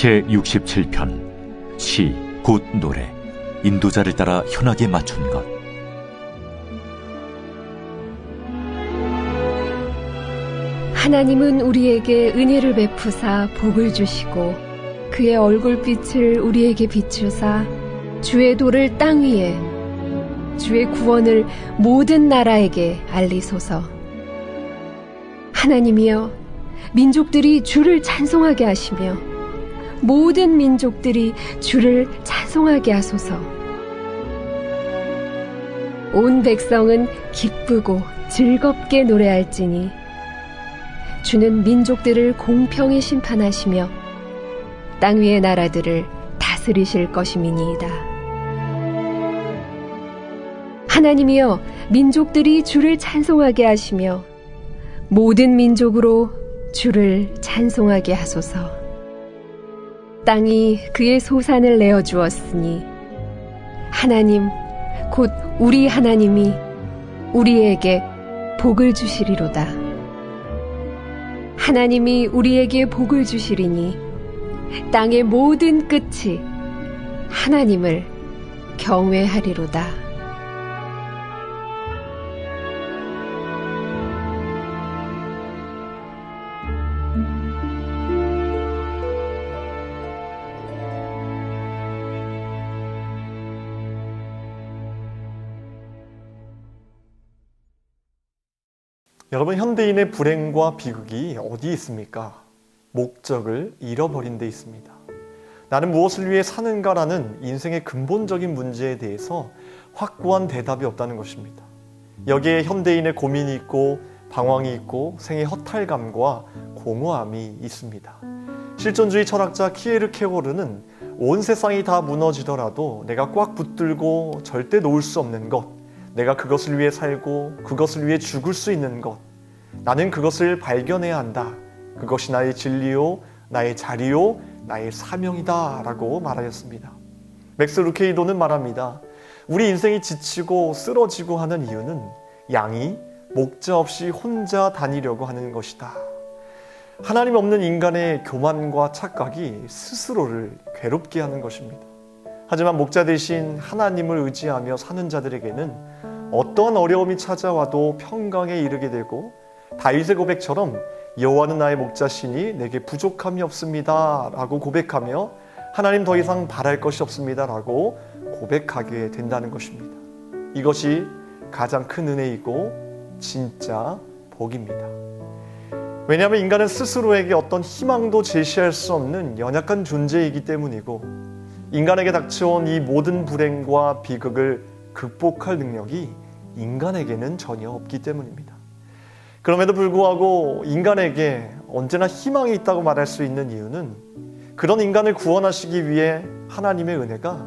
제67편 시 곧 노래 인도자를 따라 현악에 맞춘 것. 하나님은 우리에게 은혜를 베푸사 복을 주시고 그의 얼굴빛을 우리에게 비추사 주의 도를 땅 위에 주의 구원을 모든 나라에게 알리소서. 하나님이여, 민족들이 주를 찬송하게 하시며 모든 민족들이 주를 찬송하게 하소서. 온 백성은 기쁘고 즐겁게 노래할지니 주는 민족들을 공평히 심판하시며 땅 위의 나라들을 다스리실 것임이니이다. 하나님이여, 민족들이 주를 찬송하게 하시며 모든 민족으로 주를 찬송하게 하소서. 땅이 그의 소산을 내어주었으니 하나님, 곧 우리 하나님이 우리에게 복을 주시리로다. 하나님이 우리에게 복을 주시리니 땅의 모든 끝이 하나님을 경외하리로다. 여러분, 현대인의 불행과 비극이 어디 있습니까? 목적을 잃어버린 데 있습니다. 나는 무엇을 위해 사는가라는 인생의 근본적인 문제에 대해서 확고한 대답이 없다는 것입니다. 여기에 현대인의 고민이 있고 방황이 있고 생의 허탈감과 공허함이 있습니다. 실존주의 철학자 키에르케고르는 온 세상이 다 무너지더라도 내가 꽉 붙들고 절대 놓을 수 없는 것, 내가 그것을 위해 살고 그것을 위해 죽을 수 있는 것, 나는 그것을 발견해야 한다. 그것이 나의 진리요, 나의 자리요, 나의 사명이다 라고 말하였습니다. 맥스 루케이도는 말합니다. 우리 인생이 지치고 쓰러지고 하는 이유는 양이 목자 없이 혼자 다니려고 하는 것이다. 하나님 없는 인간의 교만과 착각이 스스로를 괴롭게 하는 것입니다. 하지만 목자 대신 하나님을 의지하며 사는 자들에게는 어떠한 어려움이 찾아와도 평강에 이르게 되고 다윗의 고백처럼 여호와는 나의 목자시니 내게 부족함이 없습니다 라고 고백하며 하나님 더 이상 바랄 것이 없습니다 라고 고백하게 된다는 것입니다. 이것이 가장 큰 은혜이고 진짜 복입니다. 왜냐하면 인간은 스스로에게 어떤 희망도 제시할 수 없는 연약한 존재이기 때문이고 인간에게 닥쳐온 이 모든 불행과 비극을 극복할 능력이 인간에게는 전혀 없기 때문입니다. 그럼에도 불구하고 인간에게 언제나 희망이 있다고 말할 수 있는 이유는 그런 인간을 구원하시기 위해 하나님의 은혜가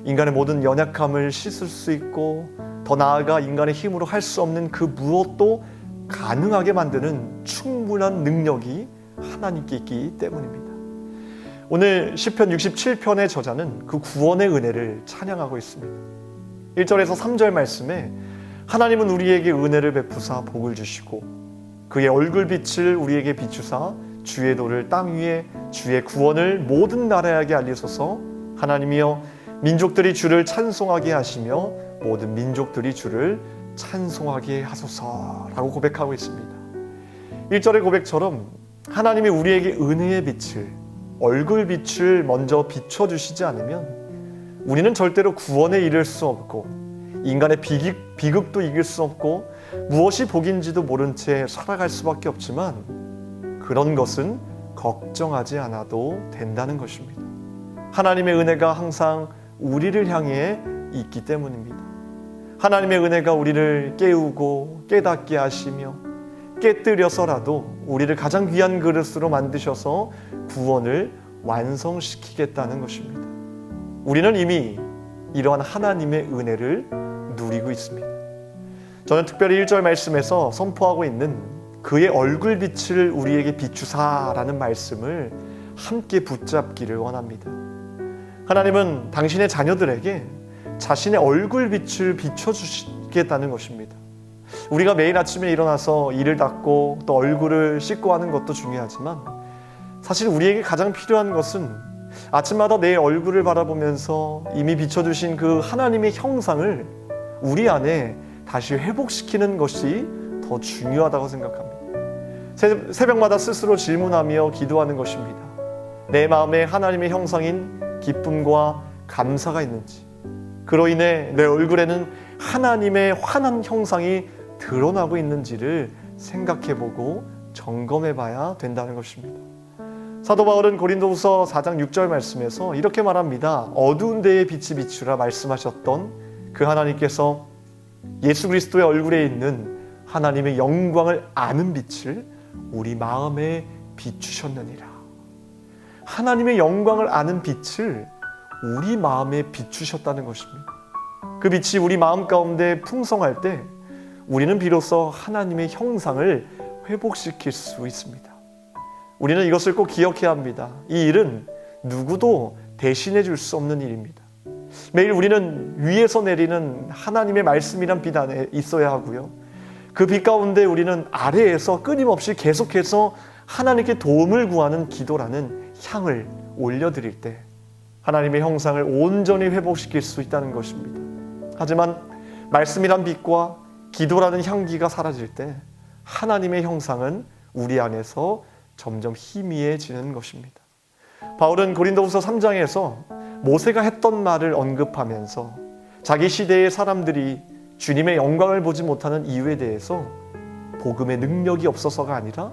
인간의 모든 연약함을 씻을 수 있고 더 나아가 인간의 힘으로 할 수 없는 그 무엇도 가능하게 만드는 충분한 능력이 하나님께 있기 때문입니다. 오늘 시편 67편의 저자는 그 구원의 은혜를 찬양하고 있습니다. 1절에서 3절 말씀에 하나님은 우리에게 은혜를 베푸사 복을 주시고 그의 얼굴빛을 우리에게 비추사 주의 도를 땅 위에 주의 구원을 모든 나라에게 알리소서. 하나님이여, 민족들이 주를 찬송하게 하시며 모든 민족들이 주를 찬송하게 하소서 라고 고백하고 있습니다. 1절의 고백처럼 하나님이 우리에게 은혜의 빛을, 얼굴빛을 먼저 비춰주시지 않으면 우리는 절대로 구원에 이를 수 없고 인간의 비극도 이길 수 없고 무엇이 복인지도 모른 채 살아갈 수밖에 없지만 그런 것은 걱정하지 않아도 된다는 것입니다. 하나님의 은혜가 항상 우리를 향해 있기 때문입니다. 하나님의 은혜가 우리를 깨우고 깨닫게 하시며 깨뜨려서라도 우리를 가장 귀한 그릇으로 만드셔서 구원을 완성시키겠다는 것입니다. 우리는 이미 이러한 하나님의 은혜를 누리고 있습니다. 저는 특별히 1절 말씀에서 선포하고 있는 그의 얼굴빛을 우리에게 비추사라는 말씀을 함께 붙잡기를 원합니다. 하나님은 당신의 자녀들에게 자신의 얼굴빛을 비춰주시겠다는 것입니다. 우리가 매일 아침에 일어나서 이를 닦고 또 얼굴을 씻고 하는 것도 중요하지만 사실 우리에게 가장 필요한 것은 아침마다 내 얼굴을 바라보면서 이미 비춰주신 그 하나님의 형상을 우리 안에 다시 회복시키는 것이 더 중요하다고 생각합니다. 새벽마다 스스로 질문하며 기도하는 것입니다. 내 마음에 하나님의 형상인 기쁨과 감사가 있는지, 그로 인해 내 얼굴에는 하나님의 환한 형상이 드러나고 있는지를 생각해보고 점검해봐야 된다는 것입니다. 사도 바울은 고린도후서 4장 6절 말씀에서 이렇게 말합니다. 어두운 데에 빛이 비추라 말씀하셨던 그 하나님께서 예수 그리스도의 얼굴에 있는 하나님의 영광을 아는 빛을 우리 마음에 비추셨느니라. 하나님의 영광을 아는 빛을 우리 마음에 비추셨다는 것입니다. 그 빛이 우리 마음 가운데 풍성할 때 우리는 비로소 하나님의 형상을 회복시킬 수 있습니다. 우리는 이것을 꼭 기억해야 합니다. 이 일은 누구도 대신해 줄 수 없는 일입니다. 매일 우리는 위에서 내리는 하나님의 말씀이란 빛 안에 있어야 하고요. 그 빛 가운데 우리는 아래에서 끊임없이 계속해서 하나님께 도움을 구하는 기도라는 향을 올려드릴 때 하나님의 형상을 온전히 회복시킬 수 있다는 것입니다. 하지만 말씀이란 빛과 기도라는 향기가 사라질 때 하나님의 형상은 우리 안에서 점점 희미해지는 것입니다. 바울은 고린도후서 3장에서 모세가 했던 말을 언급하면서 자기 시대의 사람들이 주님의 영광을 보지 못하는 이유에 대해서 복음의 능력이 없어서가 아니라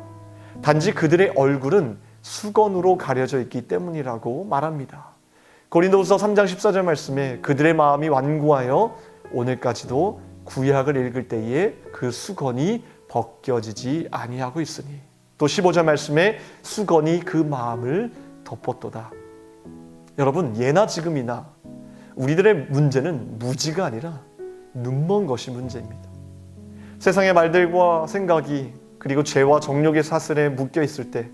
단지 그들의 얼굴은 수건으로 가려져 있기 때문이라고 말합니다. 고린도후서 3장 14절 말씀에 그들의 마음이 완고하여 오늘까지도 구약을 읽을 때에 그 수건이 벗겨지지 아니하고 있으니, 또 15절 말씀에 수건이 그 마음을 덮었도다. 여러분, 예나 지금이나 우리들의 문제는 무지가 아니라 눈먼 것이 문제입니다. 세상의 말들과 생각이 그리고 죄와 정욕의 사슬에 묶여 있을 때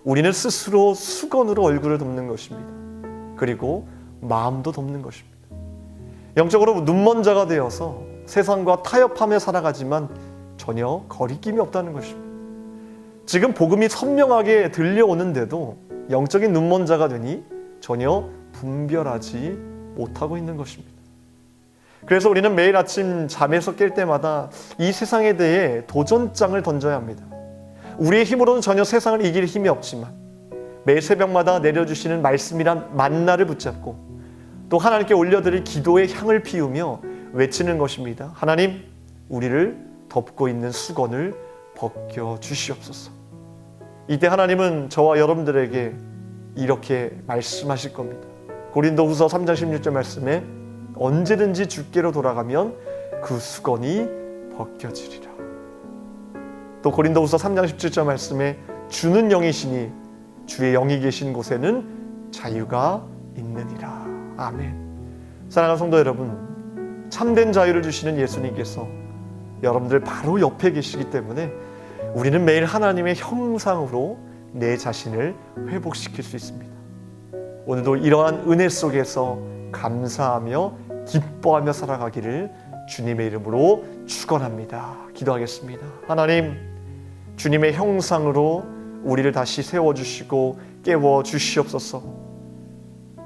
우리는 스스로 수건으로 얼굴을 덮는 것입니다. 그리고 마음도 덮는 것입니다. 영적으로 눈먼 자가 되어서 세상과 타협하며 살아가지만 전혀 거리낌이 없다는 것입니다. 지금 복음이 선명하게 들려오는데도 영적인 눈먼 자가 되니 전혀 분별하지 못하고 있는 것입니다. 그래서 우리는 매일 아침 잠에서 깰 때마다 이 세상에 대해 도전장을 던져야 합니다. 우리의 힘으로는 전혀 세상을 이길 힘이 없지만 매일 새벽마다 내려주시는 말씀이란 만나를 붙잡고 또 하나님께 올려드릴 기도의 향을 피우며 외치는 것입니다. 하나님, 우리를 덮고 있는 수건을 벗겨주시옵소서. 이때 하나님은 저와 여러분들에게 이렇게 말씀하실 겁니다. 고린도후서 3장 16절 말씀에 언제든지 주께로 돌아가면 그 수건이 벗겨지리라. 또 고린도후서 3장 17절 말씀에 주는 영이시니 주의 영이 계신 곳에는 자유가 있느니라. 아멘. 사랑하는 성도 여러분, 참된 자유를 주시는 예수님께서 여러분들 바로 옆에 계시기 때문에 우리는 매일 하나님의 형상으로 내 자신을 회복시킬 수 있습니다. 오늘도 이러한 은혜 속에서 감사하며 기뻐하며 살아가기를 주님의 이름으로 축원합니다. 기도하겠습니다. 하나님, 주님의 형상으로 우리를 다시 세워주시고 깨워주시옵소서.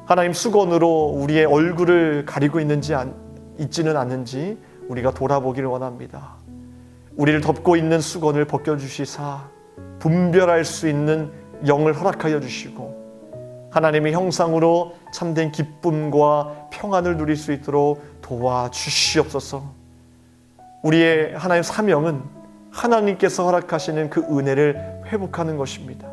하나님, 수건으로 우리의 얼굴을 가리고 있지는 않는지 우리가 돌아보기를 원합니다. 우리를 덮고 있는 수건을 벗겨주시사 분별할 수 있는 영을 허락하여 주시고 하나님의 형상으로 참된 기쁨과 평안을 누릴 수 있도록 도와주시옵소서. 우리의 하나님 사명은 하나님께서 허락하시는 그 은혜를 회복하는 것입니다.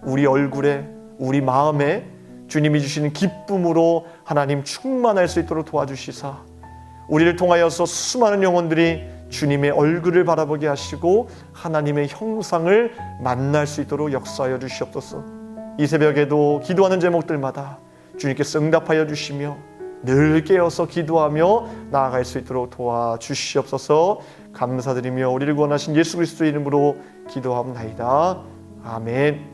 우리 얼굴에, 우리 마음에 주님이 주시는 기쁨으로 하나님 충만할 수 있도록 도와주시사 우리를 통하여서 수많은 영혼들이 주님의 얼굴을 바라보게 하시고 하나님의 형상을 만날 수 있도록 역사하여 주시옵소서. 이 새벽에도 기도하는 제목들마다 주님께서 응답하여 주시며 늘 깨어서 기도하며 나아갈 수 있도록 도와주시옵소서. 감사드리며 우리를 구원하신 예수 그리스도의 이름으로 기도하옵나이다. 아멘.